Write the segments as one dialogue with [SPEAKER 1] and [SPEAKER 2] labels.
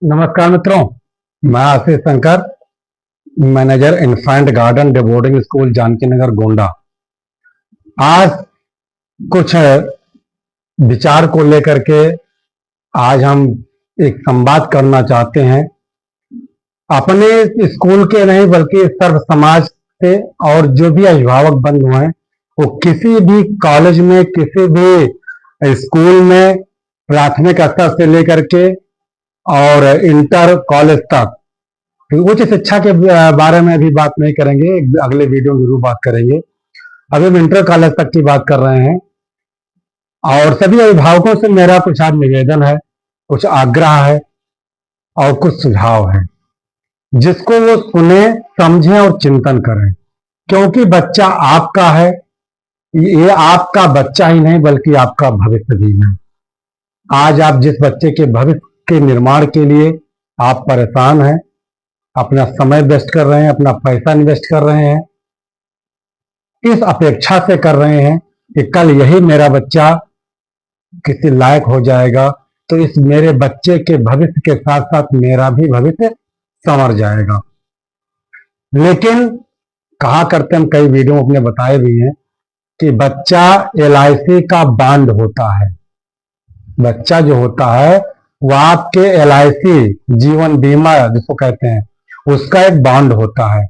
[SPEAKER 1] नमस्कार मित्रों। मैं Ashish Shankar, manager infant garden day boarding school Janaki Nagar Gonda. आज कुछ विचार को लेकर के आज हम एक संवाद करना चाहते हैं, अपने स्कूल के नहीं बल्कि सर्व समाज से। और जो भी अभिभावक बंधु हैं वो किसी भी कॉलेज में, किसी भी स्कूल में, प्राथमिक स्तर से लेकर के और इंटर कॉलेज तक उच्च शिक्षा के बारे में अभी बात नहीं करेंगे, अगले वीडियो में जरूर बात करेंगे। अभी हम इंटर कॉलेज तक की बात कर रहे हैं और सभी अभिभावकों से मेरा कुछ आज निवेदन है, कुछ आग्रह है और कुछ सुझाव है, जिसको वो सुने, समझें और चिंतन करें। क्योंकि बच्चा आपका है, ये आपका बच्चा ही नहीं बल्कि आपका भविष्य भी है। आज आप जिस बच्चे के भविष्य के निर्माण के लिए आप परेशान हैं, अपना समय वेस्ट कर रहे हैं, अपना पैसा इन्वेस्ट कर रहे हैं, इस अपेक्षा से कर रहे हैं कि कल यही मेरा बच्चा किसी लायक हो जाएगा तो इस मेरे बच्चे के भविष्य के साथ साथ मेरा भी भविष्य संवर जाएगा। लेकिन कहा करते, हम कई वीडियो अपने बताए भी हैं कि बच्चा LIC का बॉन्ड होता है। बच्चा जो होता है वो आपके LIC जीवन बीमा जिसको कहते हैं उसका एक बॉन्ड होता है।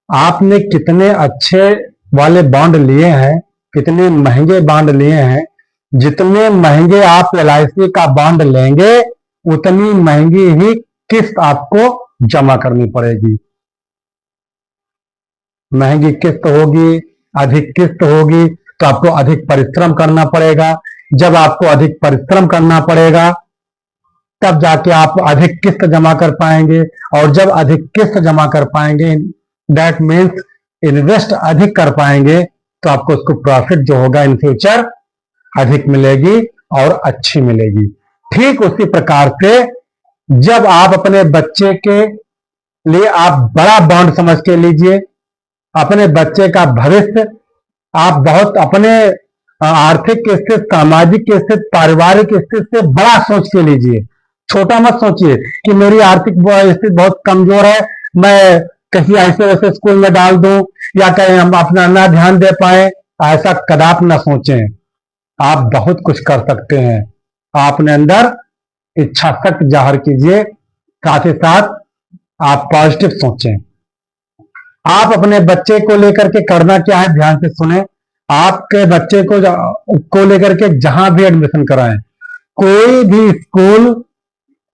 [SPEAKER 1] आपने कितने अच्छे वाले बॉन्ड लिए हैं, कितने महंगे बॉन्ड लिए हैं, जितने महंगे आप LIC का बॉन्ड लेंगे उतनी महंगी ही किस्त आपको जमा करनी पड़ेगी। महंगी किस्त होगी, अधिक किस्त होगी तो आपको अधिक परिश्रम करना पड़ेगा। जब आपको अधिक परिश्रम करना पड़ेगा तब जाके आप अधिक किस्त जमा कर पाएंगे, और जब अधिक किस्त जमा कर पाएंगे दैट मीन्स इन्वेस्ट अधिक कर पाएंगे तो आपको उसको प्रॉफिट जो होगा इन फ्यूचर अधिक मिलेगी और अच्छी मिलेगी। ठीक उसी प्रकार से जब आप अपने बच्चे के लिए आप बड़ा बॉन्ड समझ के लीजिए, अपने बच्चे का भविष्य आप बहुत अपने आर्थिक स्थिति, सामाजिक स्थिति, पारिवारिक स्थिति से बड़ा सोच के लीजिए। छोटा मत सोचिए कि मेरी आर्थिक स्थिति बहुत कमजोर है, मैं कहीं ऐसे वैसे स्कूल में डाल दूं या कहीं हम अपना ना ध्यान दे पाए, ऐसा कदाप ना सोचें। आप बहुत कुछ कर सकते हैं। आपने अंदर इच्छा शक्ति जाहिर कीजिए, साथ ही साथ आप पॉजिटिव सोचें। आप अपने बच्चे को लेकर के करना क्या है, ध्यान से सुने। आपके बच्चे को लेकर के जहां भी एडमिशन कराएं, कोई भी स्कूल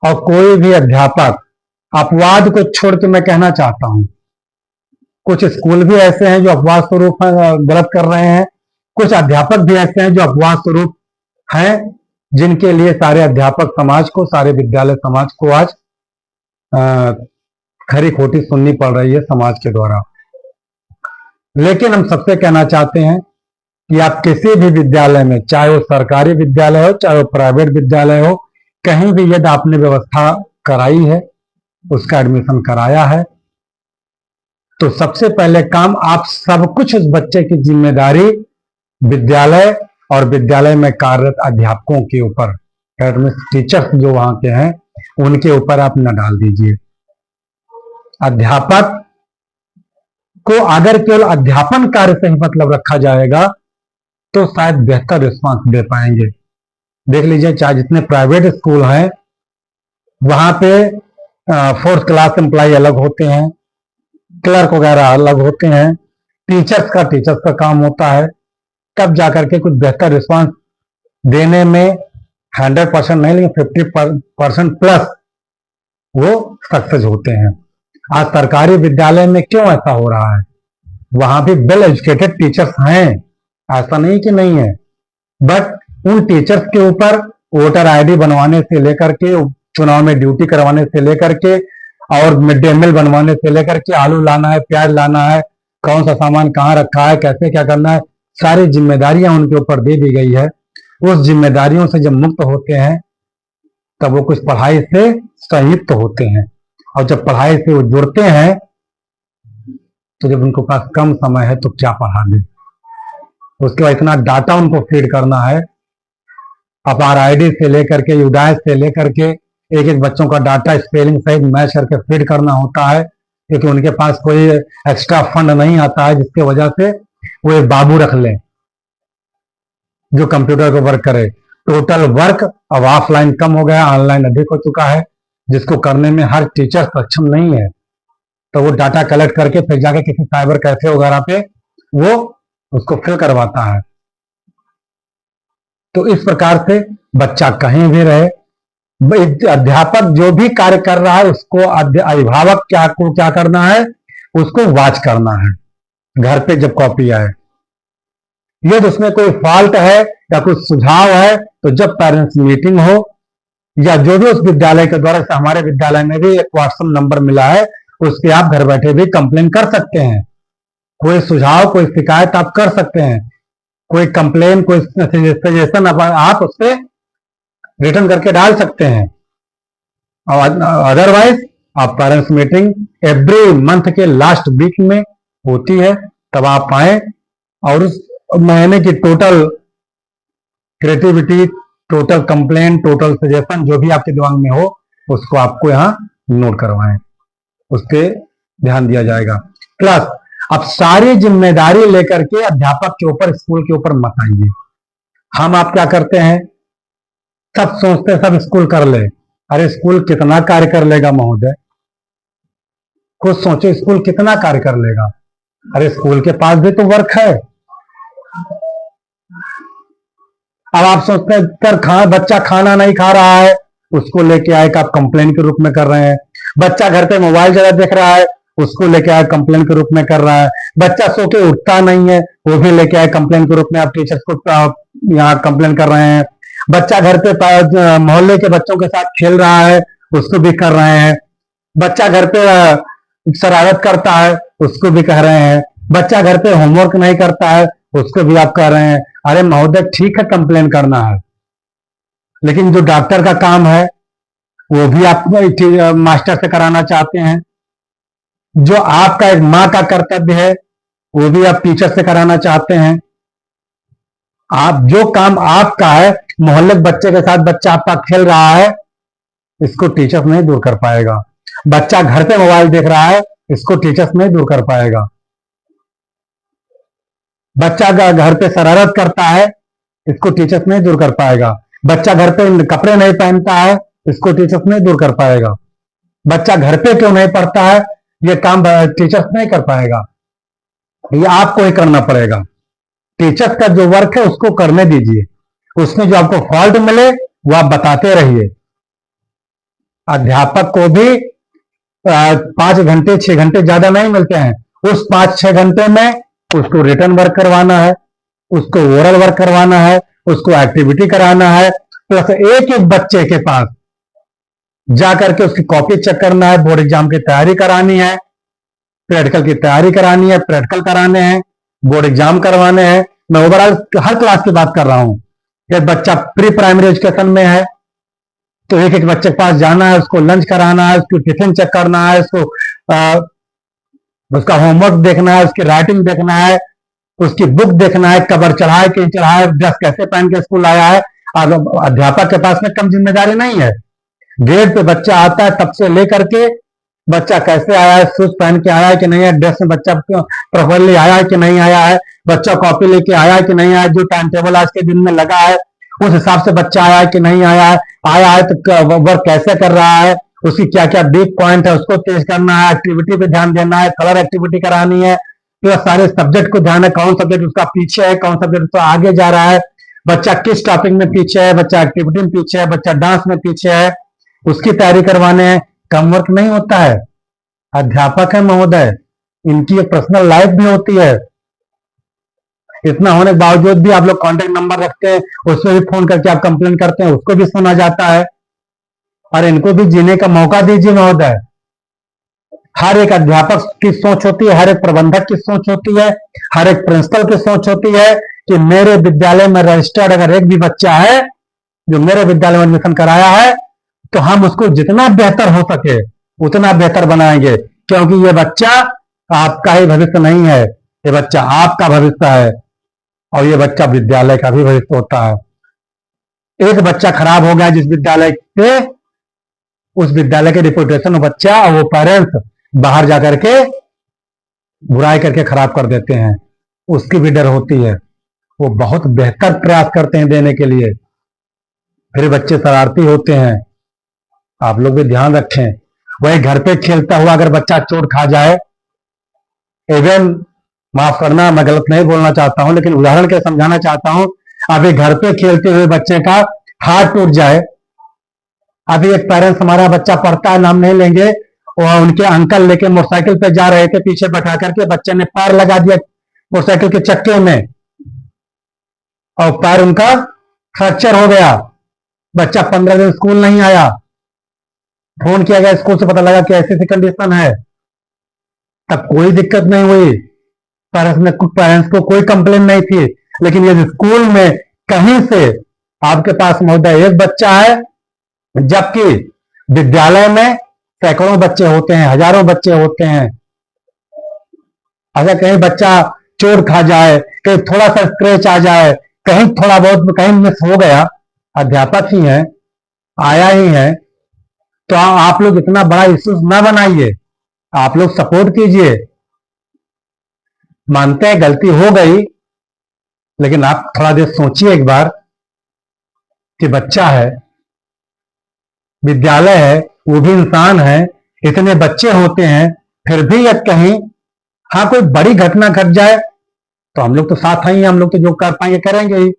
[SPEAKER 1] और कोई भी अध्यापक, अपवाद को छोड़ के मैं कहना चाहता हूं, कुछ स्कूल भी ऐसे हैं जो अपवाद स्वरूप गलत कर रहे हैं, कुछ अध्यापक भी ऐसे हैं जो अपवाद स्वरूप हैं, जिनके लिए सारे अध्यापक समाज को, सारे विद्यालय समाज को आज खरी खोटी सुननी पड़ रही है समाज के द्वारा। लेकिन हम सबसे कहना चाहते हैं कि आप किसी भी विद्यालय में, चाहे वो सरकारी विद्यालय हो चाहे वो प्राइवेट विद्यालय हो, कहीं भी यदि आपने व्यवस्था कराई है, उसका एडमिशन कराया है, तो सबसे पहले काम आप सब कुछ उस बच्चे की जिम्मेदारी विद्यालय और विद्यालय में कार्यरत अध्यापकों के ऊपर, टीचर्स जो वहां के हैं उनके ऊपर आप न डाल दीजिए। अध्यापक को अगर केवल अध्यापन कार्य से ही मतलब रखा जाएगा तो शायद बेहतर रिस्पांस दे पाएंगे। देख लीजिए, चाहे जितने प्राइवेट स्कूल हैं वहां पे फोर्थ क्लास एम्प्लॉय अलग होते हैं, क्लर्क वगैरह अलग होते हैं, टीचर्स का काम होता है, तब जाकर के कुछ बेहतर रिस्पांस देने में 100% नहीं लेकिन 50% प्लस वो सक्सेस होते हैं। आज सरकारी विद्यालय में क्यों ऐसा हो रहा है? वहां भी वेल एजुकेटेड टीचर्स हैं, ऐसा नहीं कि नहीं है, बट उन टीचर्स के ऊपर वोटर ID बनवाने से लेकर के, चुनाव में ड्यूटी करवाने से लेकर के, और मिड डे मील बनवाने से लेकर के, आलू लाना है, प्याज लाना है, कौन सा सामान कहाँ रखा है, कैसे क्या करना है, सारी जिम्मेदारियां उनके ऊपर दे दी गई है। उस जिम्मेदारियों से जब मुक्त होते हैं तब वो कुछ पढ़ाई से संयुक्त होते हैं, और जब पढ़ाई से वो जुड़ते हैं तो जब उनके पास कम समय है तो क्या पढ़ा ले। उसके बाद इतना डाटा उनको फीड करना है, अपार ID से लेकर के, UDAS से लेकर के, एक एक बच्चों का डाटा स्पेलिंग सहित मैच करके फीड करना होता है, क्योंकि उनके पास कोई एक्स्ट्रा फंड नहीं आता है जिसकी वजह से वो एक बाबू रख लें जो कंप्यूटर पर वर्क करे। टोटल वर्क अब ऑफलाइन कम हो गया, ऑनलाइन अधिक हो चुका है, जिसको करने में हर टीचर सक्षम नहीं है। तो वो डाटा कलेक्ट करके फिर जाके किसी साइबर कैफे वगैरह पे वो उसको फिल करवाता है। तो इस प्रकार से बच्चा कहीं भी रहे, अध्यापक जो भी कार्य कर रहा है उसको अभिभावक क्या करना है, उसको वॉच करना है घर पे जब कॉपी आए। यदि उसमें कोई फॉल्ट है या कुछ सुझाव है तो जब पेरेंट्स मीटिंग हो या जो भी उस विद्यालय के द्वारा, हमारे विद्यालय में भी एक व्हाट्सएप नंबर मिला है, उसके आप घर बैठे भी कंप्लेन कर सकते हैं। कोई सुझाव कोई शिकायत आप कर सकते हैं, कोई कंप्लेन कोई सजेशन आप उस पर रिटर्न करके डाल सकते हैं। और अदरवाइज आप पेरेंट्स मीटिंग एवरी मंथ के लास्ट वीक में होती है, तब आप आए और उस महीने की total creativity, total complain, total suggestion जो भी आपके दिमाग में हो उसको आपको यहाँ नोट करवाएं, उस पर ध्यान दिया जाएगा। प्लस अब सारी जिम्मेदारी लेकर के अध्यापक के ऊपर, स्कूल के ऊपर मत आइए। हम आप क्या करते हैं, सब सोचते सब स्कूल कर ले। अरे स्कूल कितना कार्य कर लेगा महोदय, खुद सोचो स्कूल कितना कार्य कर लेगा। अरे स्कूल के पास भी तो वर्क है। अब आप सोचते हैं बच्चा खाना नहीं खा रहा है, उसको लेके आए आप कंप्लेन के रूप में कर रहे हैं। बच्चा घर पे मोबाइल ज्यादा देख रहा है, उसको लेके आए कंप्लेन के रूप में कर रहा है। बच्चा सो के उठता नहीं है, वो भी लेके आए कंप्लेन के रूप में आप टीचर्स को यहाँ कंप्लेन कर रहे हैं। बच्चा घर पे मोहल्ले के बच्चों के साथ खेल रहा है, उसको भी कर रहे हैं। बच्चा घर पे शरारत करता है, उसको भी कह रहे हैं। बच्चा घर पे होमवर्क नहीं करता है, उसको भी आप कह रहे हैं। अरे महोदय ठीक है कंप्लेन करना है, लेकिन जो डॉक्टर का काम है वो भी आप मास्टर से कराना चाहते हैं। जो आपका एक माँ का कर्तव्य है वो भी आप टीचर से कराना चाहते हैं। आप जो काम आपका है, मोहल्ले के बच्चे के साथ बच्चा आपका खेल रहा है, इसको टीचर्स नहीं दूर कर पाएगा। बच्चा घर पे मोबाइल देख रहा है, इसको टीचर्स नहीं दूर कर पाएगा। बच्चा घर पे शरारत करता है, इसको टीचर्स नहीं दूर कर पाएगा। बच्चा घर पे कपड़े नहीं पहनता है, इसको टीचर्स नहीं दूर कर पाएगा। बच्चा घर पे क्यों नहीं पढ़ता है, ये काम टीचर्स नहीं कर पाएगा, ये आपको ही करना पड़ेगा। टीचर्स का जो वर्क है उसको करने दीजिए, उसमें जो आपको फॉल्ट मिले वो आप बताते रहिए। अध्यापक को भी 5 घंटे 6 घंटे ज्यादा नहीं मिलते हैं, उस 5-6 घंटे में उसको रिटर्न वर्क करवाना है, उसको ओरल वर्क करवाना है, उसको एक्टिविटी कराना है, प्लस एक एक बच्चे के पास जाकर के उसकी कॉपी चेक करना है, बोर्ड एग्जाम की तैयारी करानी है, प्रैक्टिकल की तैयारी करानी है, प्रैक्टिकल कराने हैं, बोर्ड एग्जाम करवाने हैं। मैं ओवरऑल हर क्लास की बात कर रहा हूं। एक बच्चा प्री प्राइमरी एजुकेशन में है तो एक एक बच्चे के पास जाना है, उसको लंच कराना है, उसकी टिफिन चेक करना है, उसका होमवर्क देखना है, उसकी राइटिंग देखना है, उसकी बुक देखना है, कवर चढ़ाए कि चढ़ाए, ड्रेस कैसे पहन के स्कूल आया है। अध्यापक के पास में कम जिम्मेदारी नहीं है। गेट पे बच्चा आता है तब से लेकर के बच्चा कैसे आया है, शूज पहन के आया है कि नहीं है, ड्रेस में बच्चा प्रॉपरली आया है कि नहीं आया है, बच्चा कॉपी लेके आया है कि नहीं आया, जो टाइम टेबल आज के दिन में लगा है उस हिसाब से बच्चा आया है कि नहीं आया है, आया है तो वर्क कैसे कर रहा है, उसकी क्या क्या वीक पॉइंट है उसको तेज करना है, एक्टिविटी पे ध्यान देना है, कलर एक्टिविटी करानी है, प्लस सारे सब्जेक्ट को ध्यान है, कौन सब्जेक्ट उसका पीछे है, कौन सब्जेक्ट उसका आगे जा रहा है, बच्चा किस टॉपिक में पीछे है, बच्चा एक्टिविटी में पीछे है, बच्चा डांस में पीछे है, उसकी तैयारी करवाने हैं। कम वर्क नहीं होता है। अध्यापक है महोदय, इनकी एक पर्सनल लाइफ भी होती है। इतना होने के बावजूद भी आप लोग कांटेक्ट नंबर रखते हैं, उसमें भी फोन करके आप कंप्लेन करते हैं, उसको भी सुना जाता है। और इनको भी जीने का मौका दीजिए महोदय। हर एक अध्यापक की सोच होती है, हर एक प्रबंधक की सोच होती है, हर एक प्रिंसिपल की सोच होती है कि मेरे विद्यालय में रजिस्टर्ड अगर एक भी बच्चा है जो मेरे विद्यालय में एडमिशन कराया है तो हम उसको जितना बेहतर हो सके उतना बेहतर बनाएंगे, क्योंकि ये बच्चा आपका ही भविष्य नहीं है, ये बच्चा आपका भविष्य है और ये बच्चा विद्यालय का भी भविष्य होता है। एक बच्चा खराब हो गया जिस विद्यालय से, उस विद्यालय के रिपुटेशन बच्चा और वो पेरेंट्स बाहर जाकर के बुराई करके खराब कर देते हैं, उसकी भी डर होती है। वो बहुत बेहतर प्रयास करते हैं देने के लिए, फिर बच्चे शरारती होते हैं। आप लोग भी ध्यान रखें। वही घर पे खेलता हुआ अगर बच्चा चोट खा जाए, इवन माफ करना मैं गलत नहीं बोलना चाहता हूं, लेकिन उदाहरण के समझाना चाहता हूं, अभी घर पे खेलते हुए बच्चे का हाथ टूट जाए। अभी एक पेरेंट्स, हमारा बच्चा पढ़ता है, नाम नहीं लेंगे, और उनके अंकल लेके मोटरसाइकिल पे जा रहे थे, पीछे बैठा करके बच्चे ने पैर लगा दिया मोटरसाइकिल के चक्के में और पैर उनका फ्रैक्चर हो गया। बच्चा 15 दिन स्कूल नहीं आया। फोन किया गया स्कूल से, पता लगा कि ऐसी कंडीशन है। तब कोई दिक्कत नहीं हुई, पेरेंट्स को कोई कंप्लेन नहीं थी। लेकिन यदि स्कूल में कहीं से आपके पास महोदय एक बच्चा है, जबकि विद्यालय में सैकड़ों बच्चे होते हैं, हजारों बच्चे होते हैं, अगर कहीं बच्चा चोट खा जाए, कहीं थोड़ा सा स्क्रैच आ जाए, कहीं थोड़ा बहुत कहीं मिस हो गया, अध्यापक ही है, आया ही है, तो आप लोग इतना बड़ा इश्यू ना बनाइए। आप लोग सपोर्ट कीजिए। मानते हैं गलती हो गई, लेकिन आप थोड़ा देर सोचिए एक बार कि बच्चा है, विद्यालय है, वो भी इंसान है, इतने बच्चे होते हैं, फिर भी यदि कहीं हाँ कोई बड़ी घटना घट जाए तो हम लोग तो साथ ही हैं, हम लोग तो जो कर पाएंगे करेंगे ही।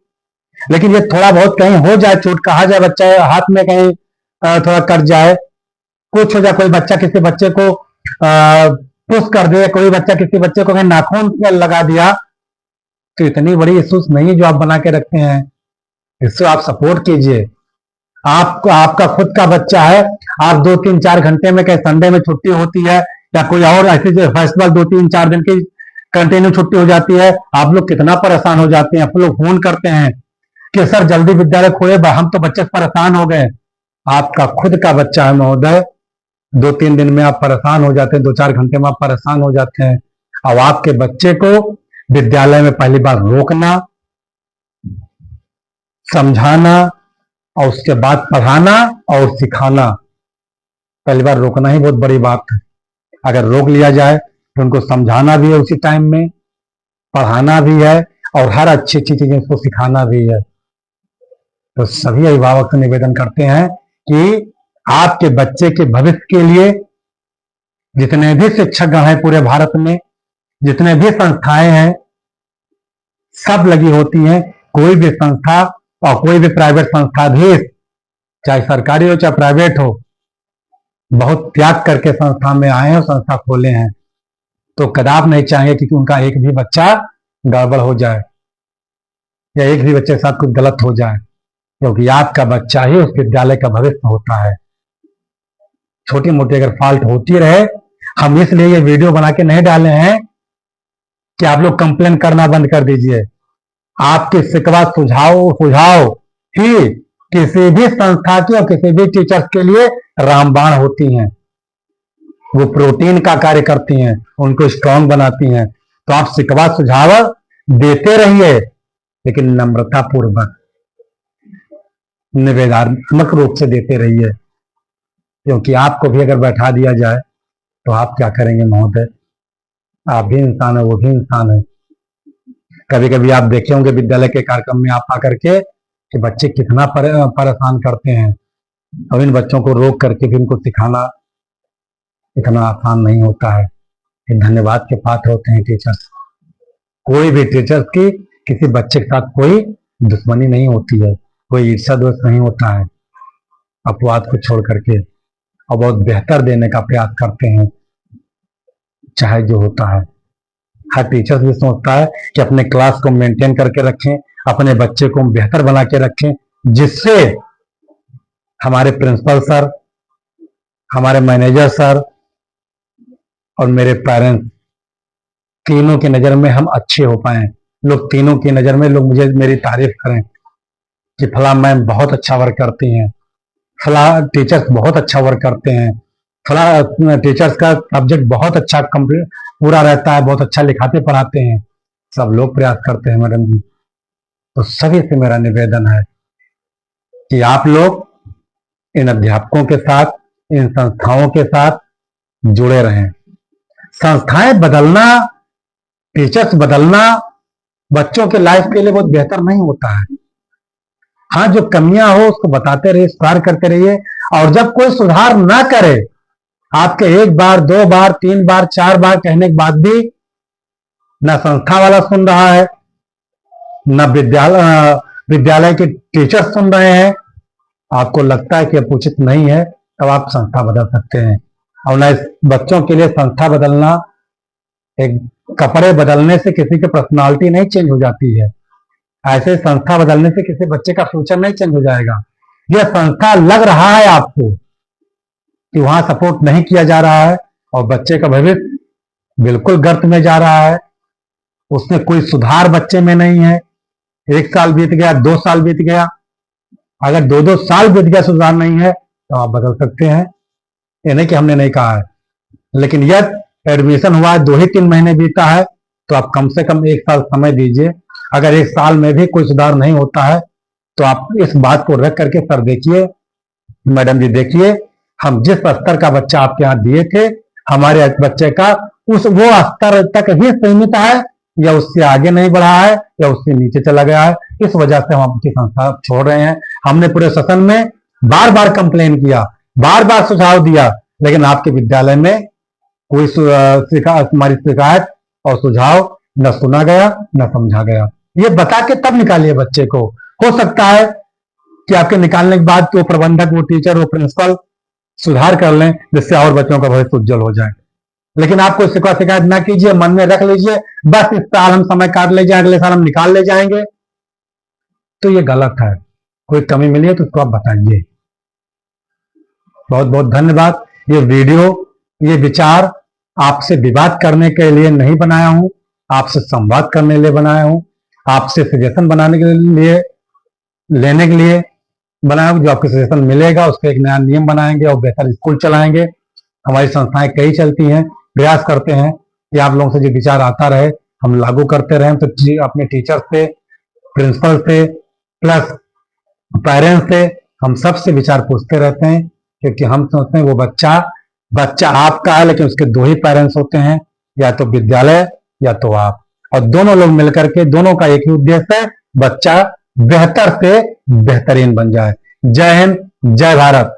[SPEAKER 1] लेकिन ये थोड़ा बहुत कहीं हो जाए, चोट कहा जाए, बच्चा हाथ में कहीं थोड़ा कट जाए, कुछ हो जाए, कोई बच्चा किसी बच्चे को पुश कर दे, कोई बच्चा किसी बच्चे को कहीं नाखून लगा दिया, तो इतनी बड़ी इश्यूज नहीं है जो आप बना के रखते हैं। इससे आप सपोर्ट कीजिए। आपको आपका खुद का बच्चा है, आप 2-3-4 घंटे में, कहीं संडे में छुट्टी होती है या कोई और ऐसी फेस्टिवल 2-3-4 दिन की कंटिन्यू छुट्टी हो जाती है, आप लोग कितना परेशान हो जाते हैं। आप लोग फोन करते हैं कि सर जल्दी विद्यालय खोले, हम तो बच्चे परेशान हो गए। आपका खुद का बच्चा है महोदय, 2-3 दिन में आप परेशान हो जाते हैं, 2-4 घंटे में आप परेशान हो जाते हैं। अब आपके बच्चे को विद्यालय में पहली बार रोकना, समझाना और उसके बाद पढ़ाना और सिखाना, पहली बार रोकना ही बहुत बड़ी बात है। अगर रोक लिया जाए तो उनको समझाना भी है, उसी टाइम में पढ़ाना भी है और हर अच्छी अच्छी चीजें उसको सिखाना भी है। तो सभी अभिभावक से निवेदन करते हैं कि आपके बच्चे के भविष्य के लिए जितने भी शिक्षकगण हैं पूरे भारत में, जितने भी संस्थाएं हैं, सब लगी होती हैं। कोई भी संस्था और कोई भी प्राइवेट संस्था भी, चाहे सरकारी हो चाहे प्राइवेट हो, बहुत त्याग करके संस्था में आए हैं और संस्था खोले हैं। तो कदाप नहीं चाहेंगे कि उनका एक भी बच्चा गड़बड़ हो जाए या एक भी बच्चे के साथ कुछ गलत हो जाए, क्योंकि आपका बच्चा ही उस विद्यालय का भविष्य होता है। छोटी मोटी अगर फॉल्ट होती रहे, हम इसलिए ये वीडियो बना के नहीं डाले हैं कि आप लोग कंप्लेन करना बंद कर दीजिए। आपके शिकवा सुझाव ही किसी भी संस्था की और किसी भी टीचर्स के लिए रामबाण होती हैं। वो प्रोटीन का कार्य करती हैं, उनको स्ट्रांग बनाती हैं। तो आप शिकवा सुझाव देते रहिए, लेकिन नम्रता पूर्वक, निवेदनात्मक रूप से देते रहिए, क्योंकि आपको भी अगर बैठा दिया जाए तो आप क्या करेंगे महोदय? आप भी इंसान है, वो भी इंसान है। कभी कभी आप देखे होंगे विद्यालय के कार्यक्रम में आप आकर के कि बच्चे कितना परेशान करते हैं, और इन बच्चों को रोक करके भी इनको सिखाना इतना आसान नहीं होता है। धन्यवाद के पात्र होते हैं टीचर्स। कोई भी टीचर्स की किसी बच्चे के साथ कोई दुश्मनी नहीं होती है, कोई ईर्ष्या दोष नहीं होता है। अपवाद को छोड़ करके और बहुत बेहतर देने का प्रयास करते हैं, चाहे जो होता है। हर टीचर भी सोचता है कि अपने क्लास को मेंटेन करके रखें, अपने बच्चे को बेहतर बना के रखें, जिससे हमारे प्रिंसिपल सर, हमारे मैनेजर सर और मेरे पेरेंट्स तीनों की नजर में हम अच्छे हो पाए। लोग तीनों की नजर में लोग मुझे मेरी तारीफ करें कि फला मैम बहुत अच्छा वर्क करती हैं, फला टीचर्स बहुत अच्छा वर्क करते हैं, फला टीचर्स का सब्जेक्ट बहुत अच्छा कंप्लीट पूरा रहता है, बहुत अच्छा लिखाते पढ़ाते हैं। सब लोग प्रयास करते हैं मैडम जी। तो सभी से मेरा निवेदन है कि आप लोग इन अध्यापकों के साथ, इन संस्थाओं के साथ जुड़े रहें। संस्थाएं बदलना, टीचर्स बदलना बच्चों के लाइफ के लिए बहुत बेहतर नहीं होता है। हाँ, जो कमियां हो उसको बताते रहिए, सुधार करते रहिए। और जब कोई सुधार ना करे, आपके 1 बार 2 बार 3 बार 4 बार कहने के बाद भी ना संस्था वाला सुन रहा है, न विद्यालय के टीचर सुन रहे हैं, आपको लगता है कि अब उचित नहीं है, तब आप संस्था बदल सकते हैं। और ना इस बच्चों के लिए संस्था बदलना, एक कपड़े बदलने से किसी की पर्सनालिटी नहीं चेंज हो जाती है। ऐसे संस्था बदलने से किसी बच्चे का फ्यूचर नहीं चेंज हो जाएगा। यह संस्था लग रहा है आपको कि वहां सपोर्ट नहीं किया जा रहा है और बच्चे का भविष्य बिल्कुल गर्त में जा रहा है, उसमें कोई सुधार बच्चे में नहीं है। 1 साल बीत गया, 2 साल बीत गया, अगर 2-2 साल बीत गया, सुधार नहीं है, तो आप बदल सकते हैं। ये नहीं कि हमने नहीं कहा है, लेकिन यदि एडमिशन हुआ है, 2 ही 3 महीने बीता है, तो आप कम से कम 1 साल समय दीजिए। अगर 1 साल में भी कोई सुधार नहीं होता है, तो आप इस बात को रख करके, सर देखिए, मैडम जी देखिए, हम जिस स्तर का बच्चा आपके यहाँ दिए थे, हमारे बच्चे का वो स्तर तक ही सीमित है, या उससे आगे नहीं बढ़ा है, या उससे नीचे चला गया है। इस वजह से हम आपकी संस्था छोड़ रहे हैं। हमने पूरे सदन में बार बार कंप्लेन किया, बार बार सुझाव दिया, लेकिन आपके विद्यालय में कोई हमारी शिकायत और सुझाव न सुना गया, न समझा गया। ये बता के तब निकालिए बच्चे को। हो सकता है कि आपके निकालने के बाद वो प्रबंधक, वो टीचर, वो प्रिंसिपल सुधार कर लें, जिससे और बच्चों का भविष्य उज्जवल हो जाए। लेकिन आप कोई शिकायत ना कीजिए, मन में रख लीजिए, बस इस साल हम समय काट ले जाएंगे, अगले साल हम निकाल ले जाएंगे, तो ये गलत है। कोई कमी मिली है तो उसको आप बताइए। बहुत बहुत धन्यवाद। ये वीडियो, ये विचार आपसे विवाद करने के लिए नहीं बनाया हूं, आपसे संवाद करने के लिए बनाया हूं, आपसे सजेशन बनाने के लिए, लेने के लिए बनाया हूं। जो आपको सजेशन मिलेगा उसका एक नया नियम बनाएंगे और बेहतर स्कूल चलाएंगे। हमारी संस्थाएं कई चलती हैं, प्रयास करते हैं कि आप लोगों से जो विचार आता रहे हम लागू करते रहें। तो अपने टीचर से, प्रिंसिपल से, प्लस पेरेंट्स से, हम सबसे विचार पूछते रहते हैं, क्योंकि हम सोचते हैं वो बच्चा आपका है, लेकिन उसके 2 ही पेरेंट्स होते हैं, या तो विद्यालय या तो आप। और दोनों लोग मिलकर के, दोनों का एक ही उद्देश्य है, बच्चा बेहतर से बेहतरीन बन जाए। जय हिंद, जय भारत।